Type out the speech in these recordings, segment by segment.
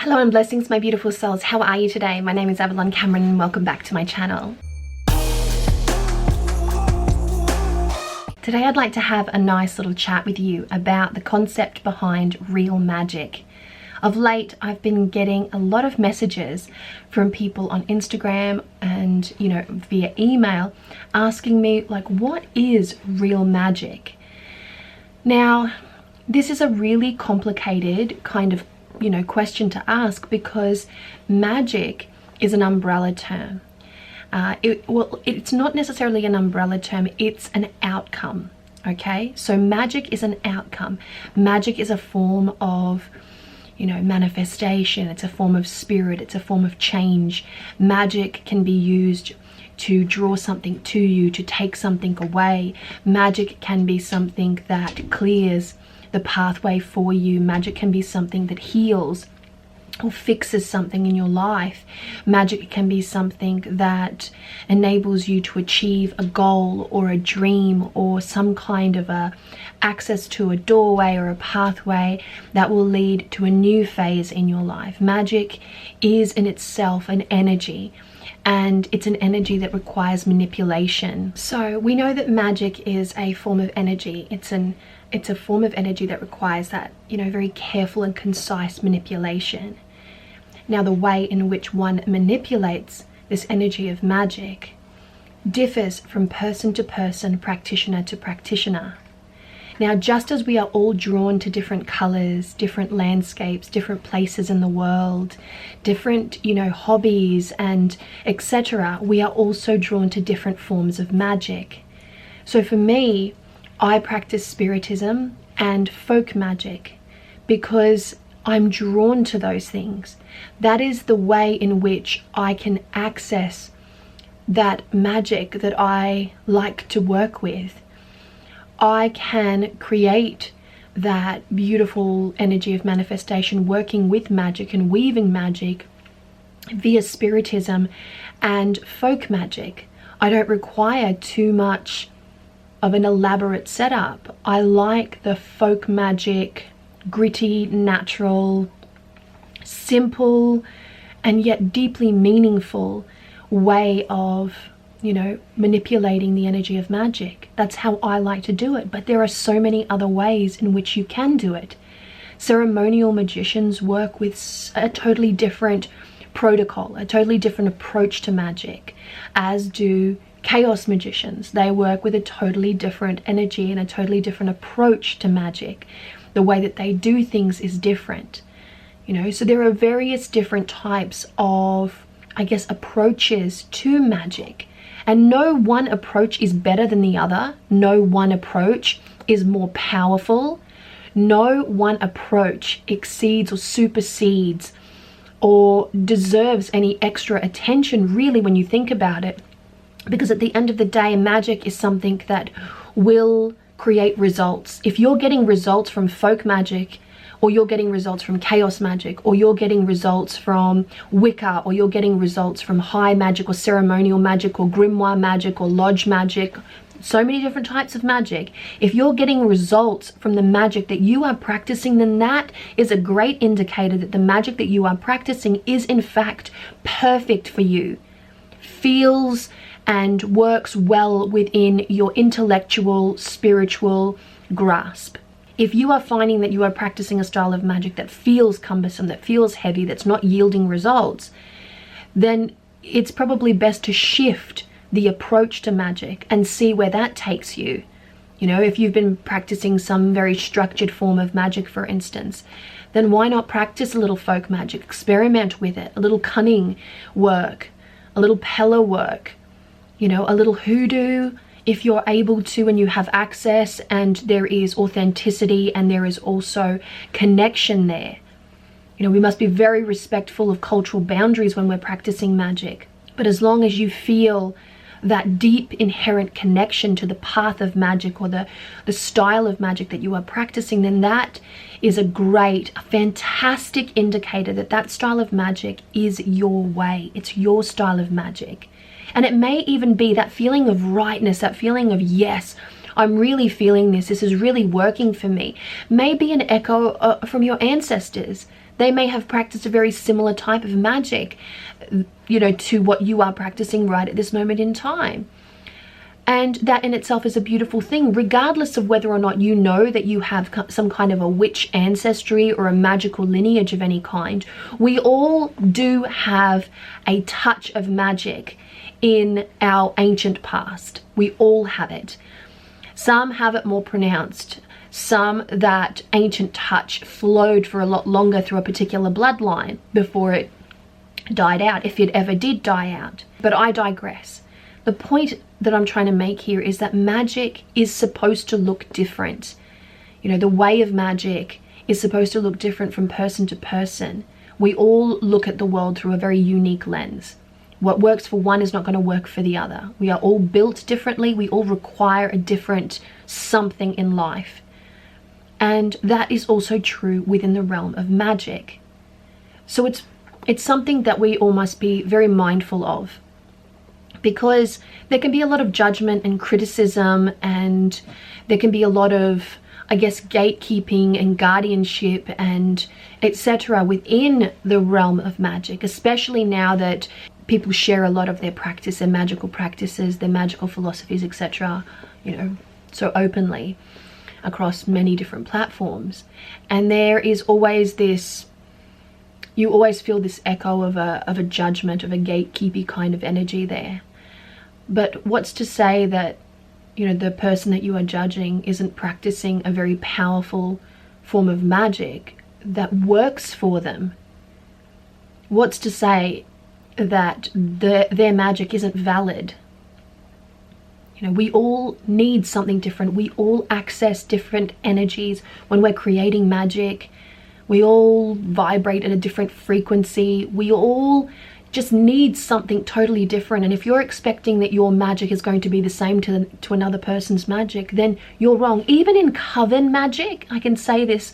Hello and blessings, my beautiful souls. How are you today? My name is Avalon Cameron and welcome back to my channel. Today I'd like to have a nice little chat with you about the concept behind real magic. Of late, I've been getting a lot of messages from people on Instagram and, via email asking me, like, what is real magic? Now, this is a really complicated kind of question to ask, because magic is an umbrella term. It's not necessarily an umbrella term, it's an outcome, okay? So magic is an outcome. Magic is a form of, manifestation. It's a form of spirit. It's a form of change. Magic can be used to draw something to you, to take something away. Magic can be something that clears the pathway for you. Magic can be something that heals or fixes something in your life. Magic can be something that enables you to achieve a goal or a dream or some kind of access to a doorway or a pathway that will lead to a new phase in your life. Magic is in itself an energy, and it's an energy that requires manipulation. So we know that magic is a form of energy. It's a form of energy that requires that, very careful and concise manipulation. Now, the way in which one manipulates this energy of magic differs from person to person, practitioner to practitioner. Now, just as we are all drawn to different colors, different landscapes, different places in the world, different, hobbies and etc., we are also drawn to different forms of magic. So for me, I practice spiritism and folk magic because I'm drawn to those things. That is the way in which I can access that magic that I like to work with. I can create that beautiful energy of manifestation working with magic and weaving magic via spiritism and folk magic. I don't require too much of an elaborate setup. I like the folk magic, gritty, natural, simple, and yet deeply meaningful way of, manipulating the energy of magic. That's how I like to do it. But there are so many other ways in which you can do it. Ceremonial magicians work with a totally different protocol, a totally different approach to magic, as do chaos magicians. They work with a totally different energy and a totally different approach to magic. The way that they do things is different, so there are various different types of, approaches to magic, and no one approach is better than the other. No one approach is more powerful. No one approach exceeds or supersedes or deserves any extra attention, really, when you think about it. Because at the end of the day, magic is something that will create results. If you're getting results from folk magic, or you're getting results from chaos magic, or you're getting results from Wicca, or you're getting results from high magic or ceremonial magic or grimoire magic or lodge magic, so many different types of magic. If you're getting results from the magic that you are practicing, then that is a great indicator that the magic that you are practicing is in fact perfect for you, feels and works well within your intellectual, spiritual grasp. If you are finding that you are practicing a style of magic that feels cumbersome, that feels heavy, that's not yielding results, then it's probably best to shift the approach to magic and see where that takes you. If you've been practicing some very structured form of magic, for instance, then why not practice a little folk magic, experiment with it, a little cunning work, a little Pella work, a little hoodoo, if you're able to and you have access and there is authenticity and there is also connection there. We must be very respectful of cultural boundaries when we're practicing magic. But as long as you feel that deep inherent connection to the path of magic or the style of magic that you are practicing, then that is a fantastic indicator that that style of magic is your way. It's your style of magic. And it may even be that feeling of rightness, that feeling of, yes, I'm really feeling this is really working for me. May be an echo from your ancestors. They may have practiced a very similar type of magic, you know, to what you are practicing right at this moment in time. And that in itself is a beautiful thing, regardless of whether or not you know that you have some kind of a witch ancestry or a magical lineage of any kind. We all do have a touch of magic in our ancient past. We all have it. Some have it more pronounced. Some, that ancient touch flowed for a lot longer through a particular bloodline before it died out, if it ever did die out. But I digress. The point that I'm trying to make here is that magic is supposed to look different. You know, the way of magic is supposed to look different from person to person. We all look at the world through a very unique lens. What works for one is not going to work for the other. We are all built differently. We all require a different something in life. And that is also true within the realm of magic. So it's something that we all must be very mindful of, because there can be a lot of judgment and criticism, and there can be a lot of, I guess, gatekeeping and guardianship and etc. within the realm of magic, especially now that people share a lot of their practice, their magical practices, their magical philosophies, etc., you know, so openly across many different platforms. And there is always this, you always feel this echo of a judgment, of a gatekeepy kind of energy there. But what's to say that, you know, the person that you are judging isn't practicing a very powerful form of magic that works for them? What's to say that their magic isn't valid? You know, we all need something different. We all access different energies when we're creating magic. We all vibrate at a different frequency. We all just need something totally different. And if you're expecting that your magic is going to be the same to another person's magic, then you're wrong. Even in Coven magic, I can say this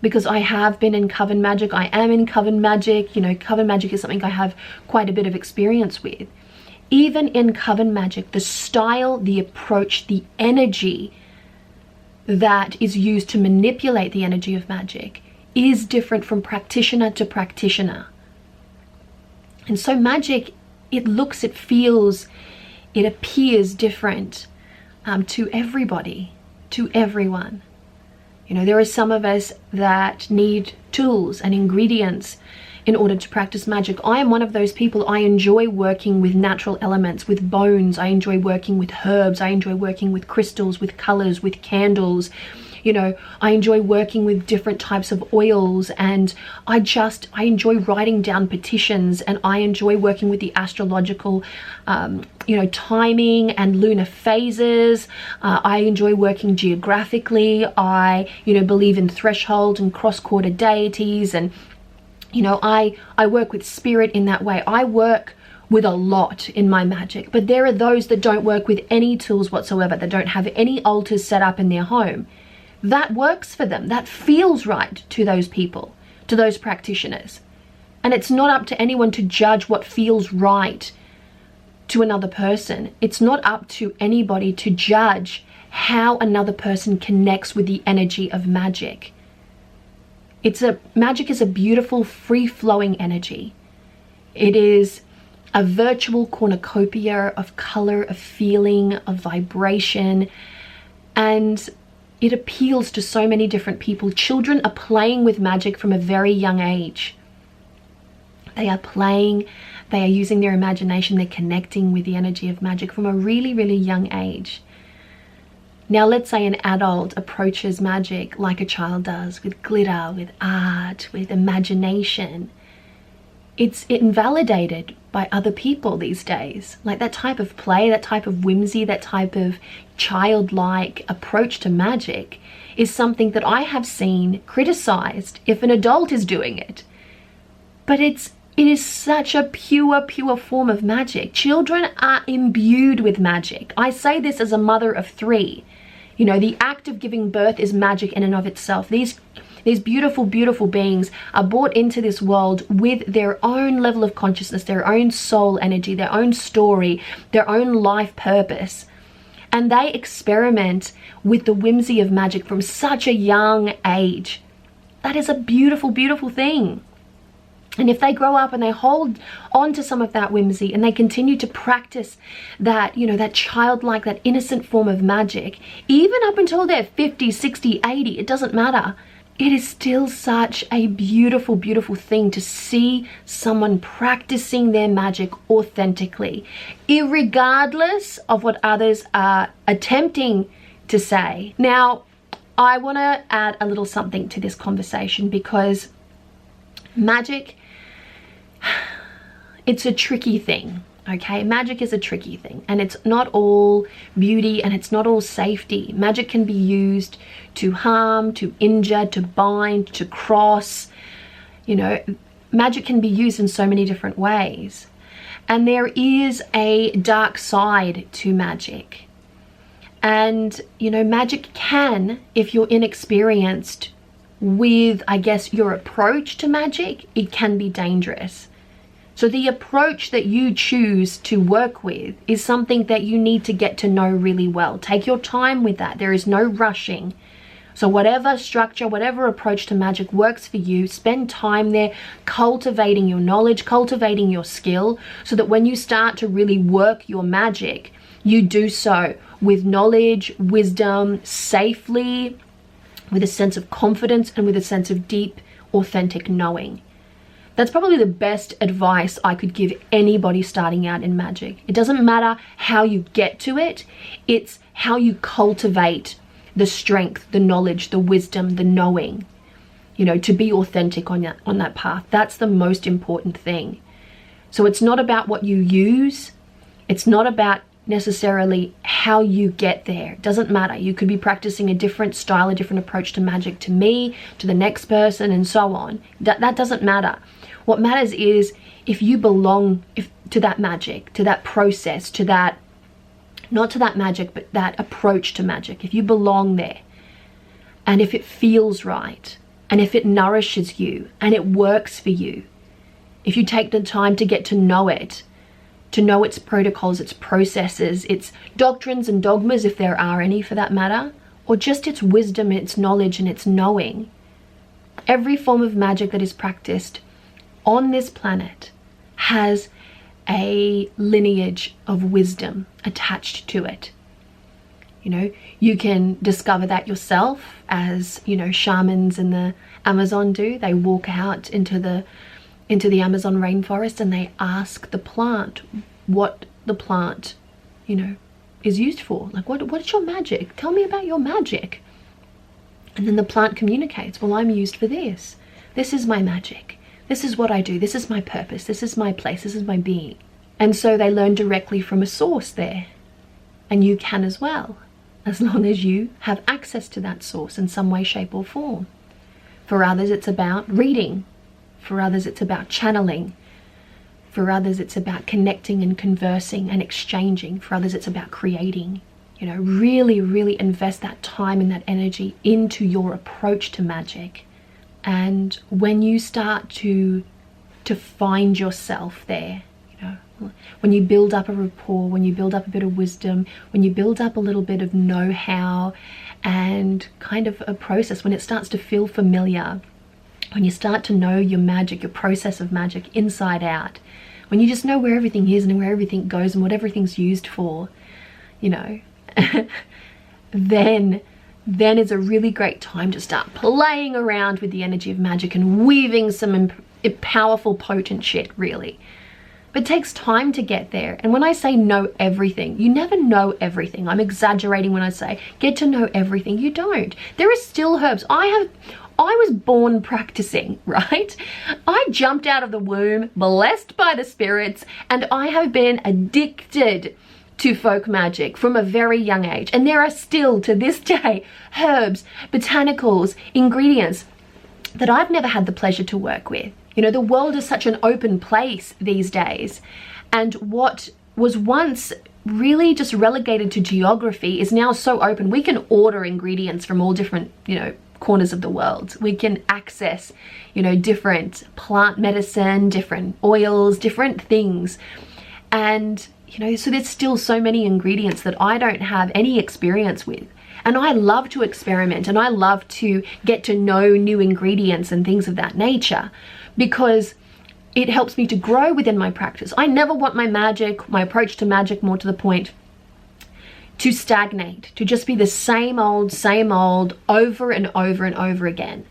because I have been in Coven magic. I am in Coven magic. You know, Coven magic is something I have quite a bit of experience with. Even in Coven magic, the style, the approach, the energy that is used to manipulate the energy of magic is different from practitioner to practitioner. And so magic, it looks, it feels, it appears different to everybody, to everyone. You know, there are some of us that need tools and ingredients in order to practice magic. I am one of those people. I enjoy working with natural elements, with bones. I enjoy working with herbs. I enjoy working with crystals, with colors, with candles. You know, I enjoy working with different types of oils, and I enjoy writing down petitions, and I enjoy working with the astrological, you know, timing and lunar phases. I enjoy working geographically. I, you know, believe in threshold and cross-quarter deities, and, you know, I work with spirit in that way. I work with a lot in my magic, but there are those that don't work with any tools whatsoever, that don't have any altars set up in their home. That works for them. That feels right to those people, to those practitioners. And it's not up to anyone to judge what feels right to another person. It's not up to anybody to judge how another person connects with the energy of magic. Magic is a beautiful, free-flowing energy. It is a virtual cornucopia of color, of feeling, of vibration, and it appeals to so many different people. Children are playing with magic from a very young age. They are playing, they are using their imagination, they're connecting with the energy of magic from a really, really young age. Now, let's say an adult approaches magic like a child does, with glitter, with art, with imagination. It's invalidated by other people these days. Like that type of play, that type of whimsy, that type of childlike approach to magic is something that I have seen criticized if an adult is doing it. But it is such a pure, pure form of magic. Children are imbued with magic. I say this as a mother of 3. You know, the act of giving birth is magic in and of itself. These beautiful, beautiful beings are brought into this world with their own level of consciousness, their own soul energy, their own story, their own life purpose. And they experiment with the whimsy of magic from such a young age. that is a beautiful, beautiful thing. And if they grow up and they hold on to some of that whimsy and they continue to practice that, you know, that childlike, that innocent form of magic, even up until they're 50, 60, 80, it doesn't matter. It is still such a beautiful, beautiful thing to see someone practicing their magic authentically, irregardless of what others are attempting to say. Now, I want to add a little something to this conversation, because magic, it's a tricky thing, okay? Magic is a tricky thing, and it's not all beauty and it's not all safety. Magic can be used to harm, to injure, to bind, to cross. You know, magic can be used in so many different ways. And there is a dark side to magic. And, you know, magic can, if you're inexperienced with, I guess, your approach to magic, it can be dangerous. So the approach that you choose to work with is something that you need to get to know really well. Take your time with that. There is no rushing. So whatever structure, whatever approach to magic works for you, spend time there cultivating your knowledge, cultivating your skill, so that when you start to really work your magic, you do so with knowledge, wisdom, safely, with a sense of confidence, and with a sense of deep, authentic knowing. That's probably the best advice I could give anybody starting out in magic. It doesn't matter how you get to it, it's how you cultivate the strength, the knowledge, the wisdom, the knowing, you know, to be authentic on that path. That's the most important thing. So it's not about what you use, it's not about necessarily how you get there. It doesn't matter. You could be practicing a different style, a different approach to magic to me, to the next person, and so on. That doesn't matter. What matters is if you belong to that magic, to that process, to that, not to that magic, but that approach to magic. If you belong there, and if it feels right, and if it nourishes you, and it works for you, if you take the time to get to know it, to know its protocols, its processes, its doctrines and dogmas, if there are any for that matter, or just its wisdom, its knowledge, and its knowing. Every form of magic that is practiced on this planet has a lineage of wisdom attached to it. You know, you can discover that yourself, as, you know, shamans in the Amazon do. They walk out into the Amazon rainforest and they ask the plant what the plant, you know, is used for. Like, what's your magic? Tell me about your magic. And then the plant communicates, well, I'm used for this. This is my magic. This is what I do. This is my purpose. This is my place. This is my being. And so they learn directly from a source there. And you can as well, as long as you have access to that source in some way, shape, or form. For others, it's about reading. For others, it's about channeling. For others, it's about connecting and conversing and exchanging. For others, it's about creating. You know, really, really invest that time and that energy into your approach to magic. And when you start to find yourself there, you know, when you build up a rapport, when you build up a bit of wisdom, when you build up a little bit of know-how and kind of a process, when it starts to feel familiar, when you start to know your magic, your process of magic inside out, when you just know where everything is and where everything goes and what everything's used for, you know, then is a really great time to start playing around with the energy of magic and weaving some powerful, potent shit, really. But it takes time to get there. And when I say know everything, you never know everything. I'm exaggerating when I say get to know everything. You don't. There are still herbs. I was born practicing, right? I jumped out of the womb, blessed by the spirits, and I have been addicted to folk magic from a very young age. And there are still, to this day, herbs, botanicals, ingredients that I've never had the pleasure to work with. You know, the world is such an open place these days. And what was once really just relegated to geography is now so open. We can order ingredients from all different, you know, corners of the world. We can access, you know, different plant medicine, different oils, different things. And, you know, so there's still so many ingredients that I don't have any experience with. And I love to experiment, and I love to get to know new ingredients and things of that nature, because it helps me to grow within my practice. I never want my approach to magic, more to the point, to stagnate, to just be the same old, over and over and over again.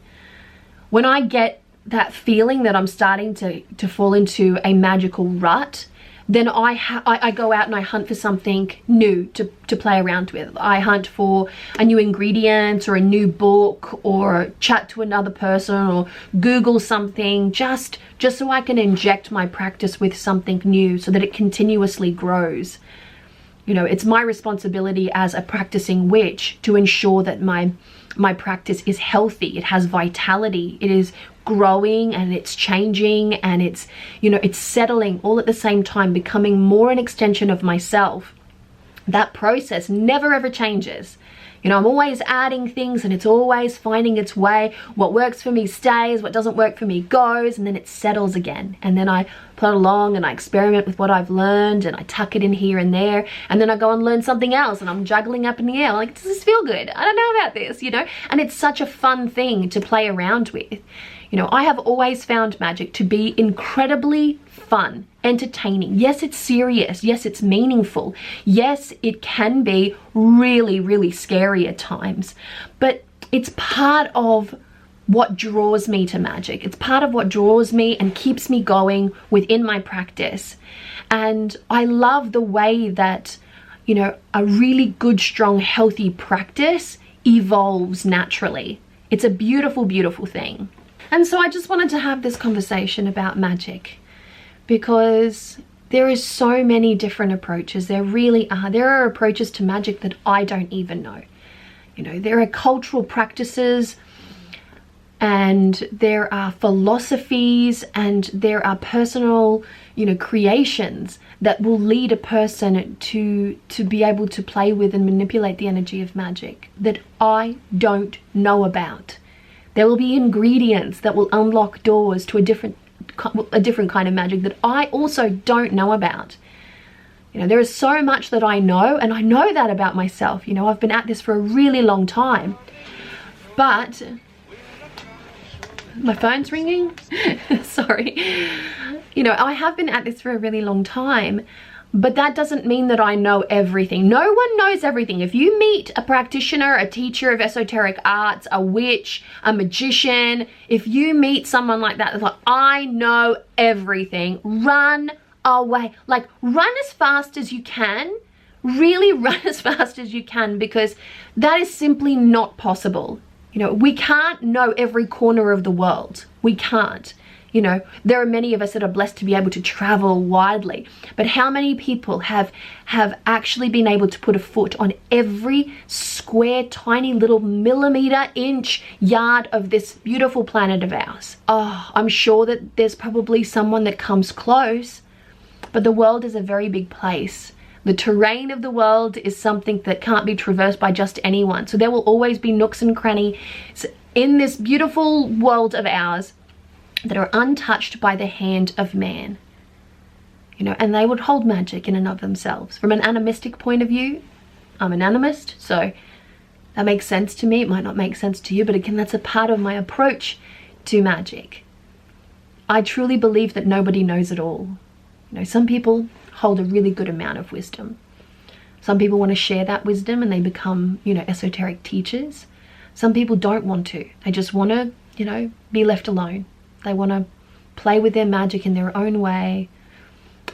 When I get that feeling that I'm starting to fall into a magical rut, then I go out and I hunt for something new to play around with. I hunt for a new ingredient or a new book, or chat to another person, or Google something, just so I can inject my practice with something new so that it continuously grows. You know, it's my responsibility as a practicing witch to ensure that my practice is healthy, it has vitality, it is growing, and it's changing, and it's, you know, it's settling all at the same time, becoming more an extension of myself. That process never ever changes. You know, I'm always adding things, and it's always finding its way. What works for me stays, what doesn't work for me goes, and then it settles again. And then I plod along and I experiment with what I've learned, and I tuck it in here and there, and then I go and learn something else, and I'm juggling up in the air like, does this feel good? I don't know about this, you know? And it's such a fun thing to play around with. You know, I have always found magic to be incredibly fun, entertaining. Yes, it's serious. Yes, it's meaningful. Yes, it can be really, really scary at times. But it's part of what draws me to magic. It's part of what draws me and keeps me going within my practice. And I love the way that, you know, a really good, strong, healthy practice evolves naturally. It's a beautiful, beautiful thing. And so I just wanted to have this conversation about magic, because there is so many different approaches. There really are. There are approaches to magic that I don't even know. You know, there are cultural practices, and there are philosophies, and there are personal, you know, creations that will lead a person to be able to play with and manipulate the energy of magic that I don't know about. There will be ingredients that will unlock doors to a different kind of magic that I also don't know about. You know, there is so much that I know, and I know that about myself. You know, I've been at this for a really long time. But my phone's ringing. Sorry. You know, I have been at this for a really long time, but that doesn't mean that I know everything. No one knows everything. If you meet a practitioner, a teacher of esoteric arts, a witch, a magician, if you meet someone like that, it's like, I know everything, run away. Like, run as fast as you can. Really run as fast as you can, because that is simply not possible. You know, we can't know every corner of the world. We can't. You know, there are many of us that are blessed to be able to travel widely, but how many people have actually been able to put a foot on every square, tiny little millimeter, inch, yard of this beautiful planet of ours? Oh, I'm sure that there's probably someone that comes close, but the world is a very big place. The terrain of the world is something that can't be traversed by just anyone. So there will always be nooks and crannies in this beautiful world of ours that are untouched by the hand of man. You know, and they would hold magic in and of themselves. From an animistic point of view, I'm an animist, so that makes sense to me. It might not make sense to you, but again, that's a part of my approach to magic. I truly believe that nobody knows it all. You know, some people hold a really good amount of wisdom. Some people want to share that wisdom and they become, you know, esoteric teachers. Some people don't want to. They just want to, you know, be left alone. They want to play with their magic in their own way,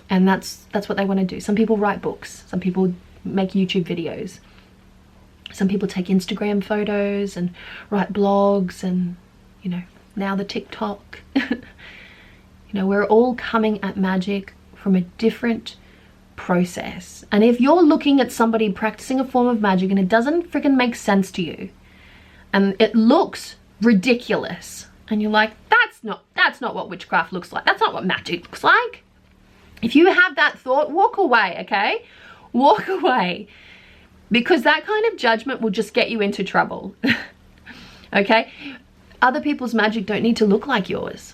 and that's what they want to do. Some people write books. Some people make YouTube videos. Some people take Instagram photos and write blogs, and, you know, now the TikTok. You know, we're all coming at magic from a different process. And if you're looking at somebody practicing a form of magic and it doesn't freaking make sense to you, and it looks ridiculous, and you're like, that's not what witchcraft looks like. That's not what magic looks like. If you have that thought, walk away, okay? Walk away. Because that kind of judgment will just get you into trouble. Okay? Other people's magic don't need to look like yours.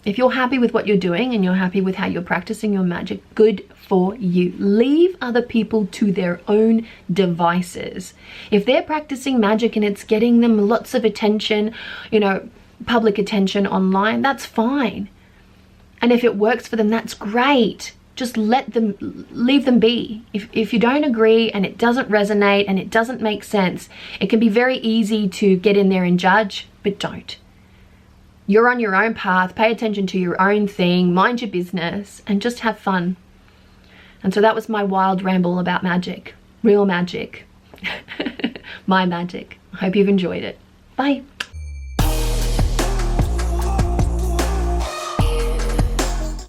If you're happy with what you're doing and you're happy with how you're practicing your magic, good for you. Leave other people to their own devices. If they're practicing magic and it's getting them lots of attention, you know, public attention online, that's fine. And if it works for them, that's great. Just leave them be. If you don't agree and it doesn't resonate and it doesn't make sense, it can be very easy to get in there and judge, but don't. You're on your own path, pay attention to your own thing, mind your business, and just have fun. And so that was my wild ramble about magic, real magic, my magic. I hope you've enjoyed it. Bye.